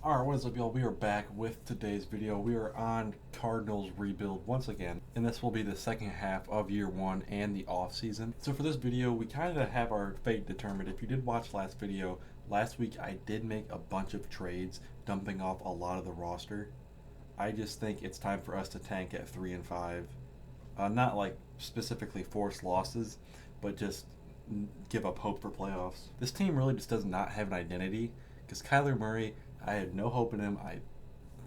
Alright, what is up, y'all? We are back with today's video. We are on Cardinals rebuild once again, and this will be the second half of year one and the off season. So for this video, we kind of have our fate determined. If you did watch last video, last week I did make a bunch of trades, dumping off a lot of the roster. I just think it's time for us to tank at 3 and 5. Not like specifically force losses, but just give up hope for playoffs. This team really just does not have an identity, because Kyler Murray, I had no hope in him.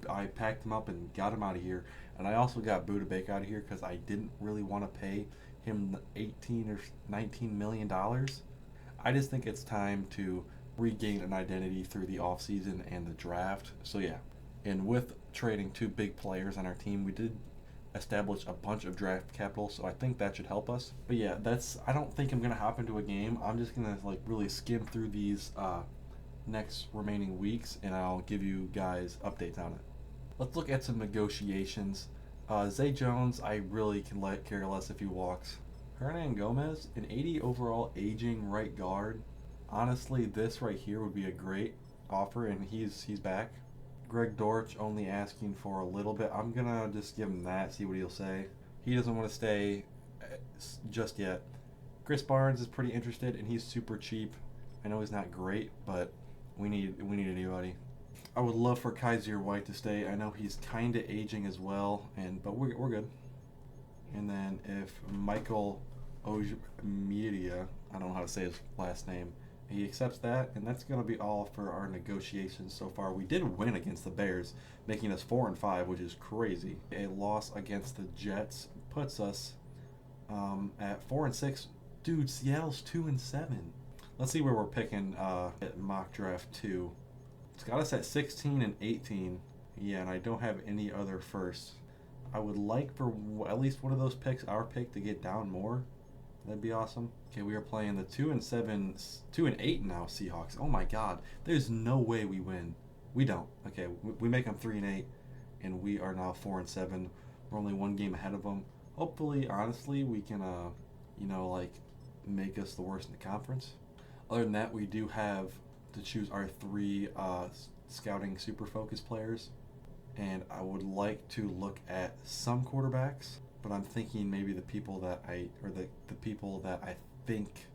I packed him up and got him out of here, and I also got Buda Baker out of here because I didn't really want to pay him 18 or 19 million dollars. I just think it's time to regain an identity through the offseason and the draft. So yeah, and with trading two big players on our team, we did establish a bunch of draft capital, so I think that should help us. But yeah, I don't think I'm gonna hop into a game. I'm just gonna like really skim through these next remaining weeks, and I'll give you guys updates on it. Let's look at some negotiations. Zay Jones, I really can care less if he walks. Hernan Gomez, an 80 overall aging right guard. Honestly, this right here would be a great offer, and he's back. Greg Dortch, only asking for a little bit. I'm gonna just give him that, see what he'll say. He doesn't want to stay just yet. Chris Barnes is pretty interested, and he's super cheap. I know he's not great, but we need anybody. I would love for Kaiser White to stay. I know he's kind of aging as well, but we're good. And then if Michael Ojmedia, I don't know how to say his last name, he accepts that, and that's going to be all for our negotiations so far. We did win against the Bears, making us 4 and 5, which is crazy. A loss against the Jets puts us at 4 and 6. Dude, Seattle's 2 and 7. Let's see where we're picking at mock draft 2. It's got us at 16 and 18. Yeah, and I don't have any other firsts. I would like for at least one of those picks, our pick, to get down more. That'd be awesome. Okay, we are playing the 2 and 8 now Seahawks. Oh my God, there's no way we win. We don't. Okay, we make them 3 and 8, and we are now 4 and 7. We're only one game ahead of them. Hopefully, honestly, we can, make us the worst in the conference. Other than that, we do have to choose our 3 scouting super focus players, and I would like to look at some quarterbacks, but I'm thinking maybe the people that I think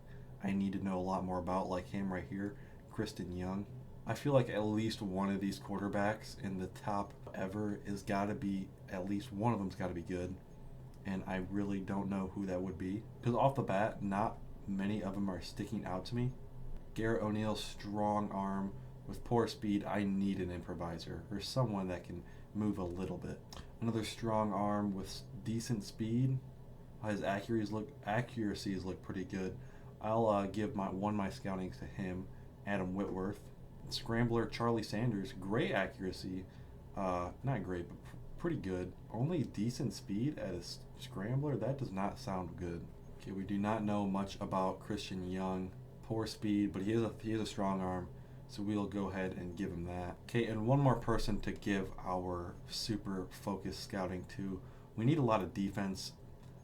I need to know a lot more about, like him right here, Kristen Young. I feel like at least one of these quarterbacks in the top ever is got to be, at least one of them's got to be good, and I really don't know who that would be, because off the bat, not many of them are sticking out to me. Garrett O'Neal's strong arm with poor speed. I need an improviser or someone that can move a little bit. Another strong arm with decent speed. His accuracies look pretty good. I'll give my scoutings to him. Adam Whitworth. Scrambler Charlie Sanders. Great accuracy. Not great, but pretty good. Only decent speed at a scrambler. That does not sound good. Okay, we do not know much about Christian Young. Poor speed, but he has a strong arm, so we'll go ahead and give him that. Okay, and one more person to give our super focused scouting to. We need a lot of defense.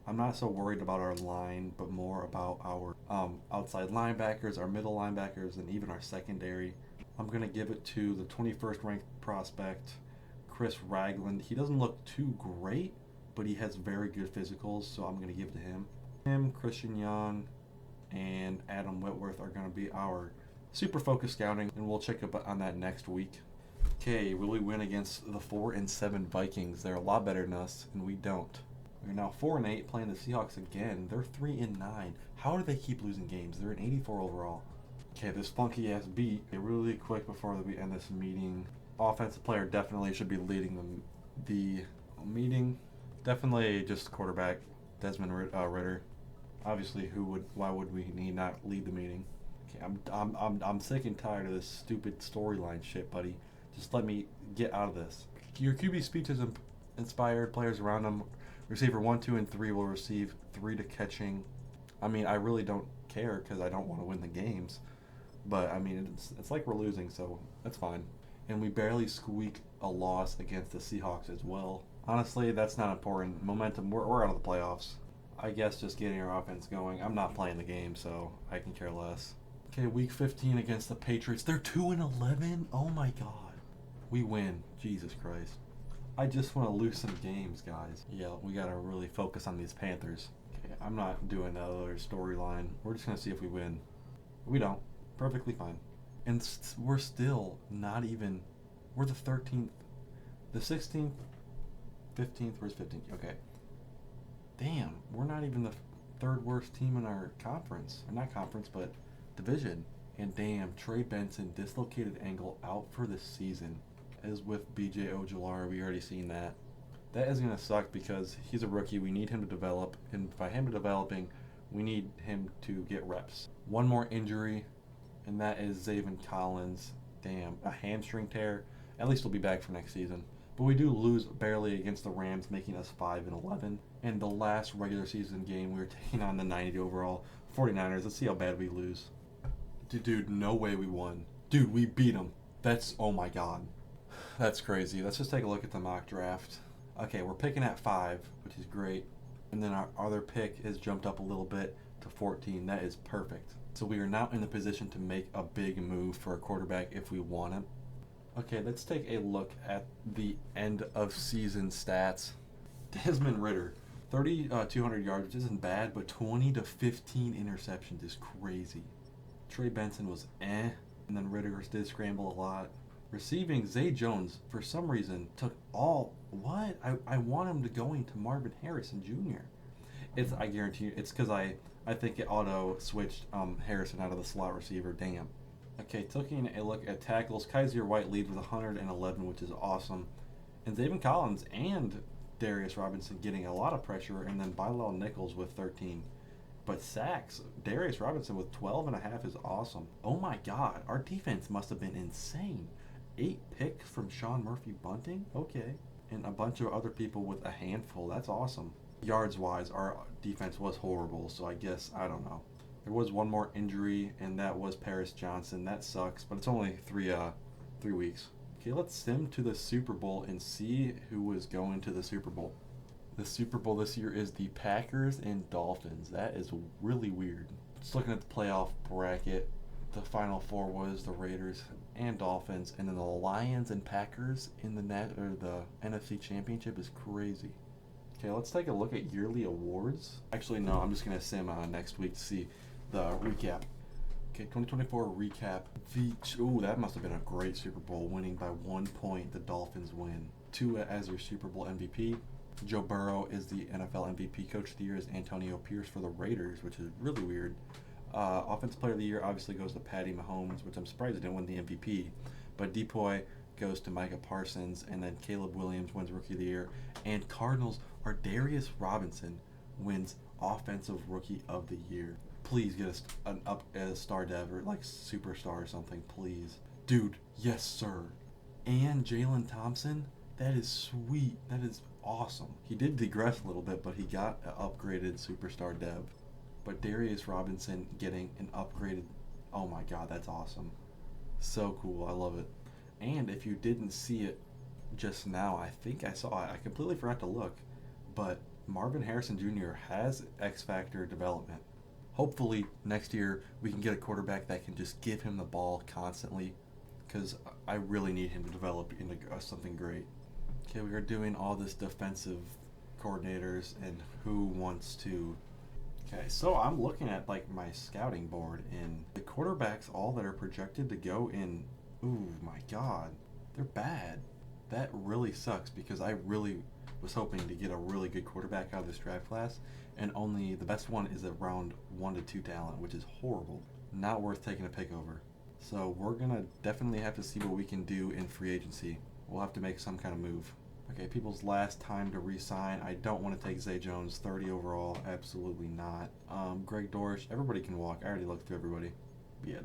I'm not so worried about our line, but more about our outside linebackers, our middle linebackers, and even our secondary. I'm going to give it to the 21st ranked prospect, Chris Ragland. He doesn't look too great, but he has very good physicals, so I'm going to give it to him. Christian Young, and Adam Whitworth are going to be our super focused scouting, and we'll check up on that next week. Okay, will we win against the 4 and 7 Vikings? They're a lot better than us, and we don't. We're now 4 and 8 playing the Seahawks again. They're 3 and 9. How do they keep losing games? They're an 84 overall. Okay, this funky ass beat. Okay, really quick before we end this meeting. Offensive player definitely should be leading the meeting. Definitely just quarterback Desmond Ritter. Obviously, why would we need not lead the meeting? Okay, I'm sick and tired of this stupid storyline shit, buddy. Just let me get out of this. Your QB speech has inspired players around him. Receiver 1, 2, and 3 will receive 3 to catching. I mean, I really don't care because I don't want to win the games. But I mean, it's like we're losing, so that's fine. And we barely squeak a loss against the Seahawks as well. Honestly, that's not important. Momentum, we're out of the playoffs. I guess just getting our offense going. I'm not playing the game, so I can care less. Okay, week 15 against the Patriots. They're 2 and 11. Oh my God. We win. Jesus Christ. I just want to lose some games, guys. Yeah, we got to really focus on these Panthers. Okay, I'm not doing another storyline. We're just going to see if we win. We don't. Perfectly fine. And we're still not even... We're the 13th. The 16th, 15th. Where's 15th? Okay. Damn, we're not even the third worst team in our conference. Or not conference, but division. And damn, Trey Benson, dislocated ankle, out for the season. As with BJ Ojulari, we already seen that. That is going to suck because he's a rookie. We need him to develop. And by him developing, we need him to get reps. One more injury, and that is Zaven Collins. Damn, a hamstring tear. At least he'll be back for next season. But we do lose barely against the Rams, making us 5-11. And the last regular season game, we were taking on the 90 overall 49ers. Let's see how bad we lose. Dude, no way we won. Dude, we beat them. That's, oh my God. That's crazy. Let's just take a look at the mock draft. Okay, we're picking at 5, which is great. And then our other pick has jumped up a little bit to 14. That is perfect. So we are now in the position to make a big move for a quarterback if we want him. Okay, let's take a look at the end of season stats. Desmond Ridder, 3,200 yards, which isn't bad, but 20 to 15 interceptions is crazy. Trey Benson was and then Ridder did scramble a lot. Receiving, Zay Jones, for some reason, took all... What? I want him to go into Marvin Harrison Jr. I guarantee you, it's because I think it auto-switched Harrison out of the slot receiver. Damn. Okay, taking a look at tackles, Kaiser White leads with 111, which is awesome. And Zaven Collins and Darius Robinson getting a lot of pressure, and then Bilal Nichols with 13. But sacks, Darius Robinson with 12.5 is awesome. Oh my God, our defense must have been insane. 8 picks from Sean Murphy-Bunting? Okay. And a bunch of other people with a handful. That's awesome. Yards-wise, our defense was horrible, so I guess, I don't know. There was one more injury, and that was Paris Johnson. That sucks, but it's only 3 weeks. Okay, let's sim to the Super Bowl and see who is going to the Super Bowl. The Super Bowl this year is the Packers and Dolphins. That is really weird. Just looking at the playoff bracket, the Final Four was the Raiders and Dolphins, and then the Lions and Packers in the NFC Championship is crazy. Okay, let's take a look at yearly awards. Actually, no, I'm just going to sim next week to see the recap. Okay, 2024 recap. Ooh, that must have been a great Super Bowl, winning by 1 point. The Dolphins win. Tua as your Super Bowl MVP. Joe Burrow is the NFL MVP. Coach of the Year is Antonio Pierce for the Raiders, which is really weird. Offensive Player of the Year obviously goes to Patty Mahomes, which I'm surprised he didn't win the MVP. But Depoy goes to Micah Parsons, and then Caleb Williams wins Rookie of the Year. And Cardinals are Darius Robinson wins Offensive Rookie of the Year. Please get us a star dev or like superstar or something, please. Dude, yes sir. And Jalen Thompson, that is sweet. That is awesome. He did digress a little bit, but he got an upgraded superstar dev. But Darius Robinson getting an upgraded, oh my God, that's awesome. So cool, I love it. And if you didn't see it just now, I think I saw it. I completely forgot to look, but Marvin Harrison Jr. has X Factor development. Hopefully next year we can get a quarterback that can just give him the ball constantly, because I really need him to develop into something great. Okay, we are doing all this defensive coordinators and who wants to. Okay, so I'm looking at like my scouting board, and the quarterbacks all that are projected to go in, ooh my God, they're bad. That really sucks because I really was hoping to get a really good quarterback out of this draft class, and only the best one is around 1 to 2 talent, which is horrible. Not worth taking a pick over. So we're gonna definitely have to see what we can do in free agency. We'll have to make some kind of move. Okay, people's last time to re-sign. I don't want to take Zay Jones, 30 overall. Absolutely not. Greg Dortch, everybody can walk. I already looked through everybody. But yeah,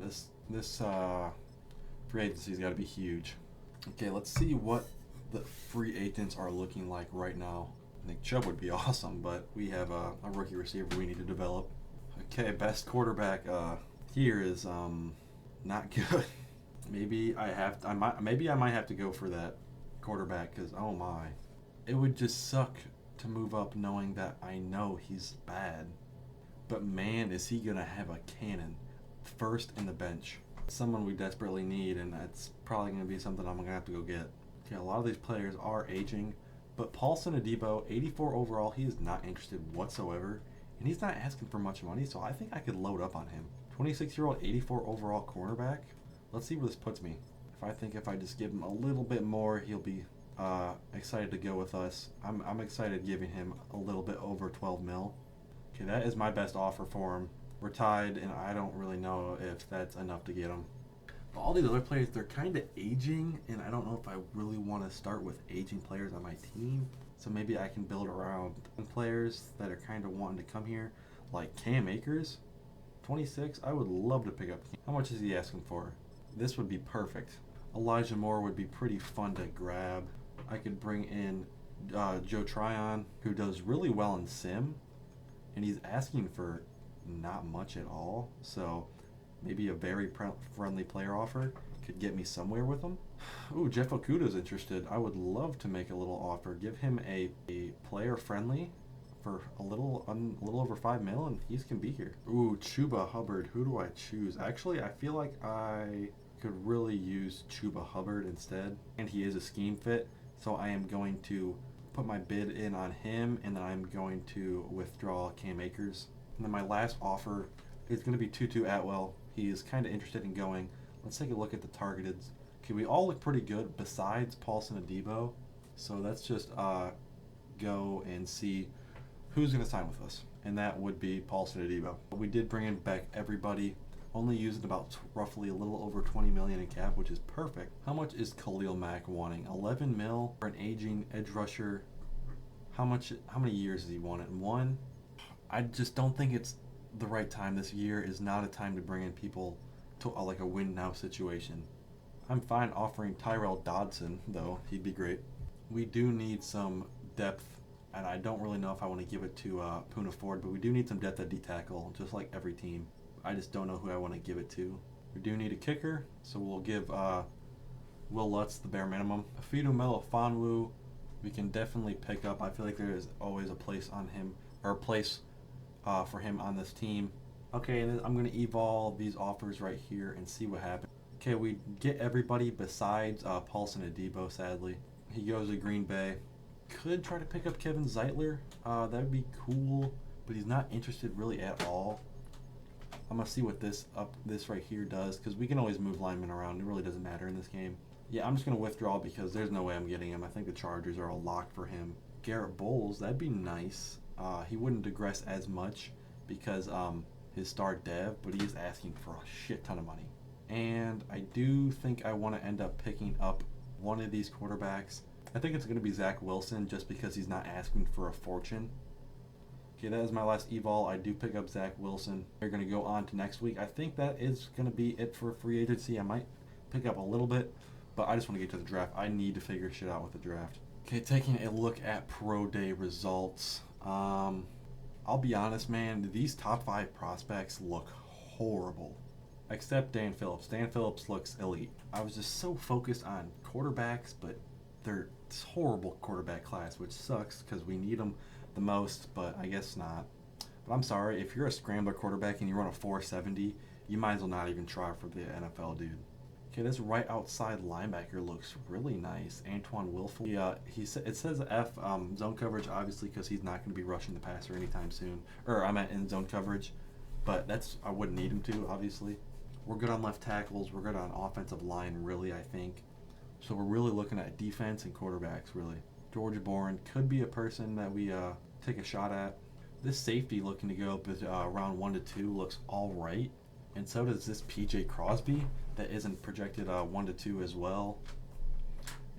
this free agency's got to be huge. Okay, let's see what the free agents are looking like right now. I think Chubb would be awesome, but we have a rookie receiver we need to develop. Okay, best quarterback here is not good. Maybe I might have to go for that quarterback, because oh my, it would just suck to move up knowing that I know he's bad, but man is he gonna have a cannon. First in the bench. someone we desperately need, and that's probably going to be something I'm going to have to go get. Okay, a lot of these players are aging, but Paulson Adebo, 84 overall, he is not interested whatsoever, and he's not asking for much money, so I think I could load up on him. 26-year-old, 84 overall cornerback. Let's see where this puts me. If I just give him a little bit more, he'll be excited to go with us. I'm excited giving him a little bit over 12 mil. Okay, that is my best offer for him. We're tied, and I don't really know if that's enough to get him. But all these other players, they're kind of aging, and I don't know if I really want to start with aging players on my team. So maybe I can build around players that are kind of wanting to come here, like Cam Akers, 26. I would love to pick up. How much is he asking for? This would be perfect. Elijah Moore would be pretty fun to grab. I could bring in Joe Tryon, who does really well in Sim, and he's asking for not much at all. So maybe a very friendly player offer could get me somewhere with him. Ooh, Jeff Okuda's interested. I would love to make a little offer. Give him a player friendly for a little over 5 mil, and he can be here. Ooh, Chuba Hubbard. Who do I choose? Actually, I feel like I could really use Chuba Hubbard instead, and he is a scheme fit, so I am going to put my bid in on him, and then I'm going to withdraw Cam Akers. And then my last offer is going to be Tutu Atwell. He is kind of interested in going. Let's take a look at the targeted. Okay, we all look pretty good besides Paulson Adebo, so let's just go and see who's going to sign with us, and that would be Paulson Adebo. We did bring in back everybody, only using about roughly a little over 20 million in cap, which is perfect. How much is Khalil Mack wanting? 11 mil for an aging edge rusher. How many years does he want it? 1. I just don't think it's the right time. This year is not a time to bring in people to like a win now situation. I'm fine offering Tyrell Dodson, though. He'd be great. We do need some depth, and I don't really know if I want to give it to Poona Ford, but we do need some depth at D-tackle, just like every team. I just don't know who I want to give it to. We do need a kicker, so we'll give Will Lutz the bare minimum. Afidu Melifonwu, we can definitely pick up. I feel like there is always a place on him, or a place for him on this team. Okay, and then I'm going to evolve these offers right here and see what happens. Okay, we get everybody besides Paulson Adebo, sadly. He goes to Green Bay. Could try to pick up Kevin Zeitler. That would be cool, but he's not interested really at all. I'm going to see what this right here does, because we can always move linemen around. It really doesn't matter in this game. Yeah, I'm just going to withdraw because there's no way I'm getting him. I think the Chargers are a lock for him. Garrett Bowles, that'd be nice. He wouldn't digress as much because his star dev, but he is asking for a shit ton of money. And I do think I want to end up picking up one of these quarterbacks. I think it's going to be Zach Wilson just because he's not asking for a fortune. Okay, that is my last evol. I do pick up Zach Wilson. We're going to go on to next week. I think that is going to be it for free agency. I might pick up a little bit, but I just want to get to the draft. I need to figure shit out with the draft. Okay, taking a look at Pro Day results. I'll be honest, man, these top 5 prospects look horrible. Except Dan Phillips. Dan Phillips looks elite. I was just so focused on quarterbacks, but they're horrible quarterback class, which sucks because we need them the most, but I guess not. But I'm sorry, if you're a scrambler quarterback and you run a 470, you might as well not even try for the NFL, dude. Okay, this right outside linebacker looks really nice. Antoine Wilford. It says F zone coverage, obviously, because he's not going to be rushing the passer anytime soon. Or I meant in zone coverage, but I wouldn't need him to, obviously. We're good on left tackles. We're good on offensive line, really, I think. So we're really looking at defense and quarterbacks, really. George Bourne could be a person that we take a shot at. This safety looking to go up around 1 to 2 looks all right. And so does this PJ Crosby that isn't projected 1 to 2 as well.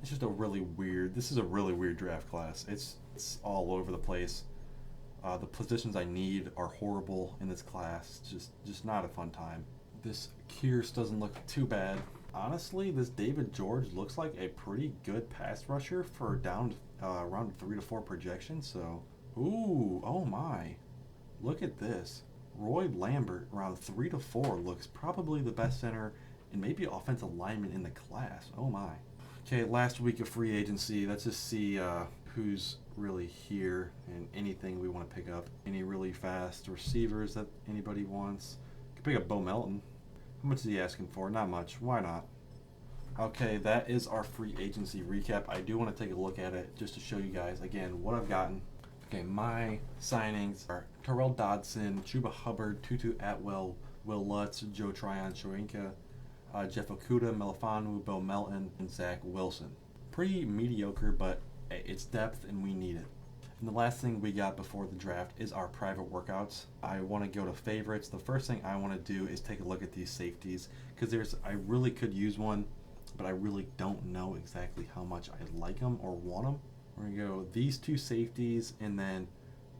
It's just this is a really weird draft class. It's all over the place. The positions I need are horrible in this class. Just not a fun time. This Kearse doesn't look too bad. Honestly, this David George looks like a pretty good pass rusher for down around 3 to 4 projection. So, ooh, oh my. Look at this. Roy Lambert, around 3 to 4, looks probably the best center and maybe offensive lineman in the class. Oh my. Okay, last week of free agency. Let's just see who's really here and anything we want to pick up. Any really fast receivers that anybody wants. Could pick up Bo Melton. How much is he asking for? Not much. Why not? Okay, that is our free agency recap. I do want to take a look at it just to show you guys again what I've gotten. Okay, my signings are Terrell Dodson, Chuba Hubbard, Tutu Atwell, Will Lutz, Joe Tryon, Shoinka, Jeff Okuda, Melifanu, Bo Melton, and Zach Wilson. Pretty mediocre, but it's depth and we need it. And the last thing we got before the draft is our private workouts. I want to go to favorites. The first thing I want to do is take a look at these safeties because I really could use one, but I really don't know exactly how much I like them or want them. We're going to go these two safeties, and then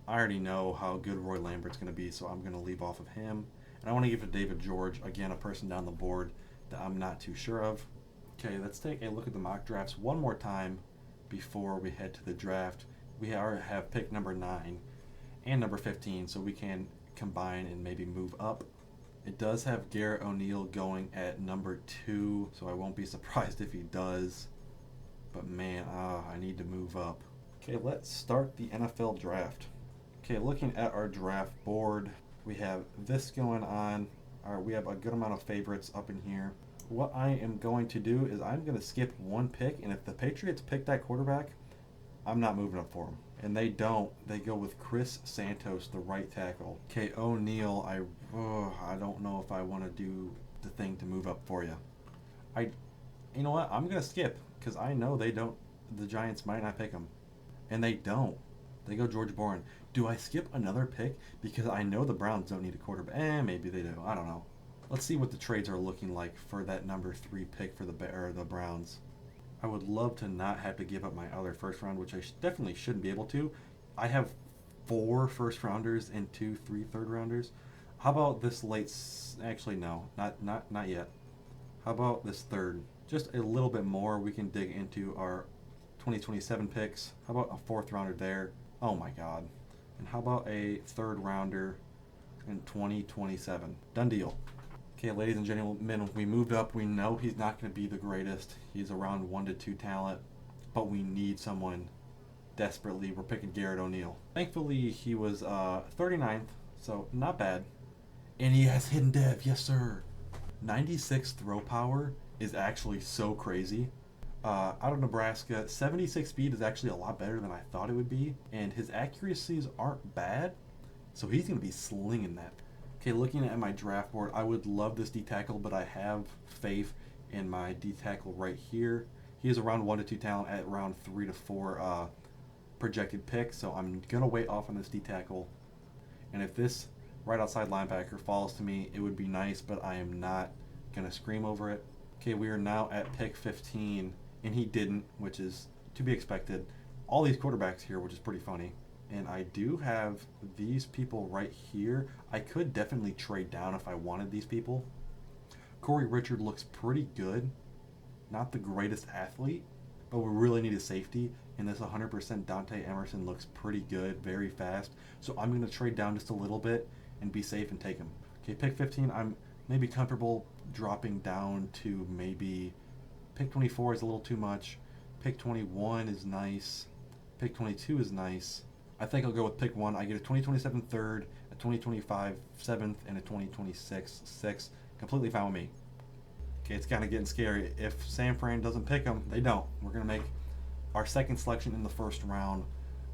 I already know how good Roy Lambert's going to be, so I'm going to leave off of him. And I want to give it to David George, again, a person down the board that I'm not too sure of. Okay, let's take a look at the mock drafts one more time before we head to the draft. We have pick number 9 and number 15, so we can combine and maybe move up. It does have Garrett O'Neal going at number 2, so I won't be surprised if he does. But man, I need to move up. Okay, let's start the NFL draft. Okay, looking at our draft board, we have this going on. We have a good amount of favorites up in here. What I am going to do is I'm going to skip one pick, and if the Patriots pick that quarterback, I'm not moving up for them. And they don't. They go with Chris Santos, the right tackle. Okay, O'Neal, I don't know if I want to do the thing to move up for you. You know what? I'm going to skip because I know they don't. The Giants might not pick him. And they don't. They go George Bourne. Do I skip another pick because I know the Browns don't need a quarterback? Maybe they do. I don't know. Let's see what the trades are looking like for that number 3 pick for the Browns. I would love to not have to give up my other first round, which I definitely shouldn't be able to. I have 4 first rounders and 3 third rounders. How about this late? Actually, no, not yet. How about this third? Just a little bit more. We can dig into our 2027 picks. How about a 4th rounder there? Oh my God. And how about a 3rd rounder in 2027? Done deal. Okay, ladies and gentlemen, we moved up. We know he's not going to be the greatest. He's around 1 to 2 talent, but we need someone desperately. We're picking Garrett O'Neal. Thankfully, he was 39th, so not bad. And he has hidden dev, yes sir. 96 throw power is actually so crazy. Out of Nebraska, 76 speed is actually a lot better than I thought it would be, and his accuracies aren't bad, so he's going to be slinging that. Okay, looking at my draft board, I would love this D-tackle, but I have faith in my D-tackle right here. He is around 1 to 2 talent at around 3 to 4 projected picks, so I'm going to wait off on this D-tackle. And if this right outside linebacker falls to me, it would be nice, but I am not going to scream over it. Okay, we are now at pick 15, and he didn't, which is to be expected. All these quarterbacks here, which is pretty funny. And I do have these people right here. I could definitely trade down if I wanted these people. Corey Richard looks pretty good. Not the greatest athlete, but we really need a safety. And this 100% Dante Emerson looks pretty good, very fast. So I'm going to trade down just a little bit and be safe and take him. Okay, pick 15, I'm maybe comfortable dropping down to maybe pick 24 is a little too much. Pick 21 is nice. Pick 22 is nice. I think I'll go with pick 1. I get a 2027 third, a 2025 7th, and a 2026 6th. Completely fine with me. Okay, it's kind of getting scary. If San Fran doesn't pick them, they don't. We're going to make our second selection in the first round,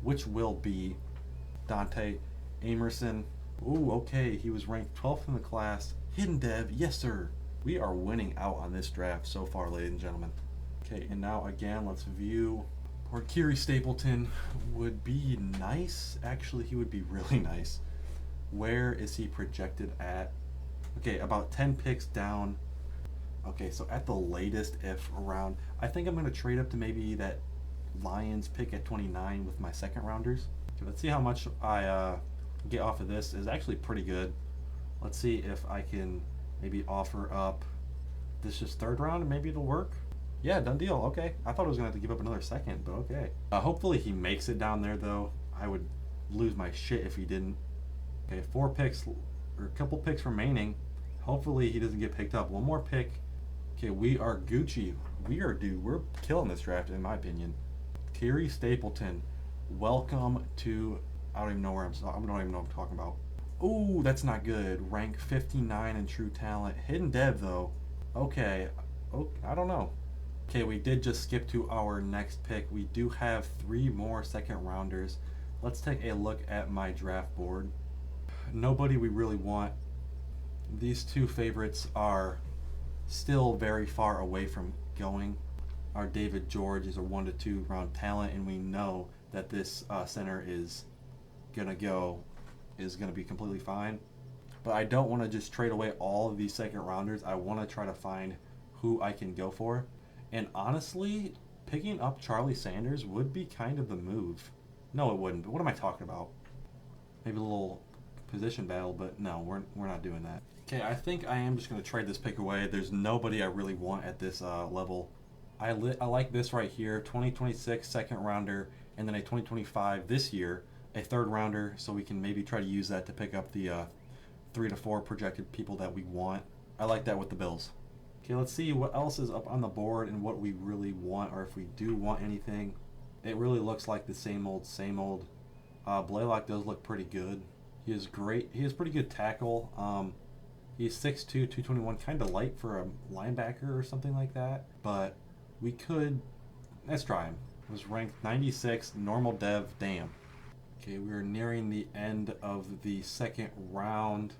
which will be Dante Emerson. Ooh, okay. He was ranked 12th in the class. Hidden dev, yes sir. We are winning out on this draft so far, ladies and gentlemen. Okay, and now again, let's view. Or Kiri Stapleton would be nice. Actually, he would be really nice. Where is he projected at? Okay, about 10 picks down. Okay, so at the latest, if around, I think I'm going to trade up to maybe that Lions pick at 29 with my second rounders. Okay, let's see how much I get off of this. Is actually pretty good. Let's see if I can maybe offer up this is 3rd round and maybe it'll work. Yeah, done deal. Okay. I thought I was going to have to give up another second, but okay. Hopefully he makes it down there, though. I would lose my shit if he didn't. Okay, 4 picks, or a couple picks remaining. Hopefully he doesn't get picked up. One more pick. Okay, we are Gucci. We're killing this draft, in my opinion. Kiri Stapleton, welcome to, I don't even know what I'm talking about. Ooh, that's not good. Rank 59 in true talent. Hidden dev though. Okay. Oh, I don't know. Okay, we did just skip to our next pick. We do have 3 more second rounders. Let's take a look at my draft board. Nobody we really want. These 2 favorites are still very far away from going. Our David George is a 1 to 2 round talent, and we know that this center is gonna be completely fine. But I don't want to just trade away all of these second rounders. I want to try to find who I can go for. And honestly, picking up Charlie Sanders would be kind of the move. No, it wouldn't. But what am I talking about? Maybe a little position battle, but no, we're not doing that. Okay, I think I am just going to trade this pick away. There's nobody I really want at this level. I like this right here, 2026 second rounder, and then a 2025 this year, a third rounder, so we can maybe try to use that to pick up the 3 to 4 projected people that we want. I like that with the Bills. Okay, let's see what else is up on the board and what we really want, or if we do want anything. It really looks like the same old, same old. Blaylock does look pretty good. He is great. He has pretty good tackle. He's 6'2", 221, kind of light for a linebacker or something like that. But we could, let's try him. He was ranked 96, normal dev, damn. Okay, we're nearing the end of the second round,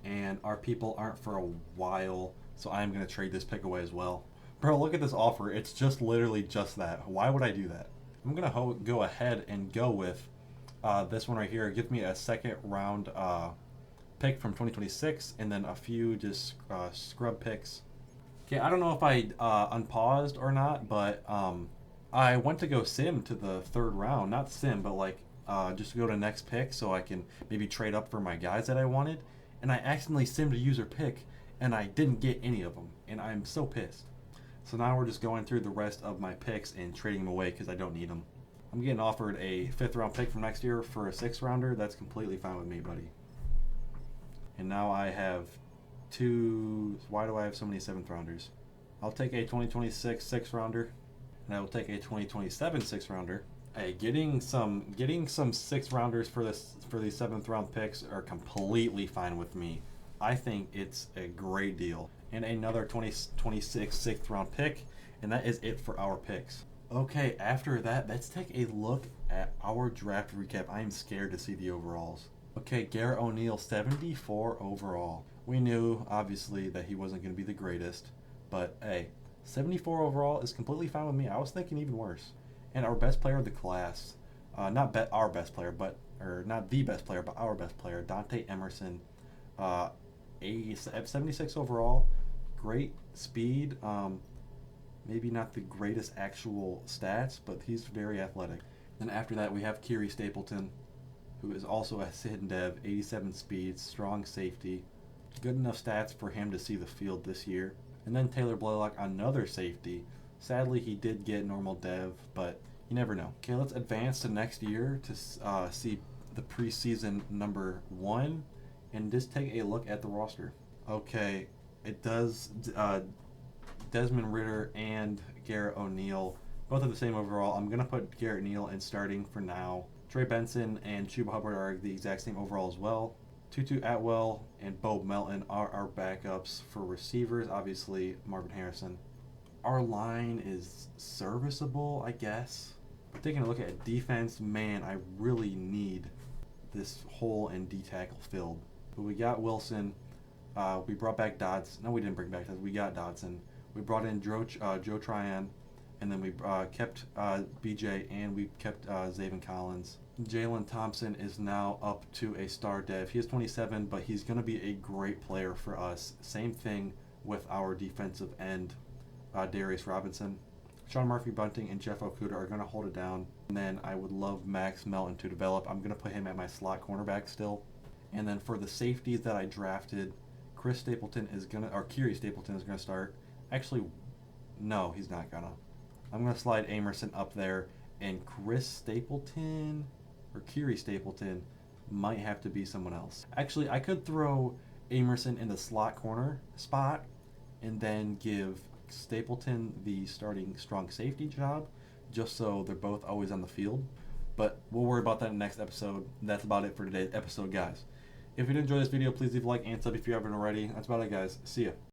and our people aren't for a while, so I'm going to trade this pick away as well. Bro, look at this offer. It's just literally just that. Why would I do that? I'm going to go ahead and go with this one right here. It gives me a second round pick from 2026, and then a few just scrub picks. Okay, I don't know if I unpaused or not, but I went to go sim to the third round. Not sim, but like just to go to next pick so I can maybe trade up for my guys that I wanted. And I accidentally simmed a user pick, and I didn't get any of them, and I'm so pissed. So now we're just going through the rest of my picks and trading them away because I don't need them. I'm getting offered a 5th round pick from next year for a 6th rounder. That's completely fine with me, buddy. And now I have 2. Why do I have so many 7th rounders? I'll take a 2026 6th rounder, and I will take a 2027 6th rounder. Hey, getting some 6th rounders for these 7th round picks are completely fine with me. I think it's a great deal. And another 2026 6th round pick, and that is it for our picks. Okay, after that, let's take a look at our draft recap. I am scared to see the overalls. Okay, Garrett O'Neal, 74 overall. We knew, obviously, that he wasn't going to be the greatest, but hey, 74 overall is completely fine with me. I was thinking even worse. And our best player of the class, not our best player, not the best player, but our best player, Dante Emerson, 76 overall, great speed, maybe not the greatest actual stats, but he's very athletic. Then after that, we have Kiri Stapleton, who is also a hidden dev, 87 speed, strong safety, good enough stats for him to see the field this year. And then Taylor Blaylock, another safety. Sadly, he did get normal dev, but you never know. Okay, let's advance to next year to see the preseason number 1 and just take a look at the roster. Okay, it does Desmond Ridder and Garrett O'Neal, both are the same overall. I'm going to put Garrett O'Neal in starting for now. Trey Benson and Chuba Hubbard are the exact same overall as well. Tutu Atwell and Bo Melton are our backups for receivers. Obviously, Marvin Harrison. Our line is serviceable, I guess. Taking a look at defense, man, I really need this hole in D tackle filled. But we got Wilson. We brought back Dodson. No, we didn't bring back Dodson. We got Dodson. We brought in Joe Tryon, and then we kept BJ, and we kept Zaven Collins. Jalen Thompson is now up to a star dev. He is 27, but he's going to be a great player for us. Same thing with our defensive end, Darius Robinson. Sean Murphy-Bunting and Jeff Okuda are going to hold it down. And then I would love Max Melton to develop. I'm going to put him at my slot cornerback still. And then for the safeties that I drafted, Kiri Stapleton is going to start. Actually, no, he's not going to. I'm going to slide Emerson up there, and Kiri Stapleton might have to be someone else. Actually, I could throw Emerson in the slot corner spot and then give Stapleton the starting strong safety job, just so they're both always on the field. But we'll worry about that in the next episode. That's about it for today's episode, guys. If you did enjoy this video, please leave a like and sub if you haven't already. That's about it, guys. See ya.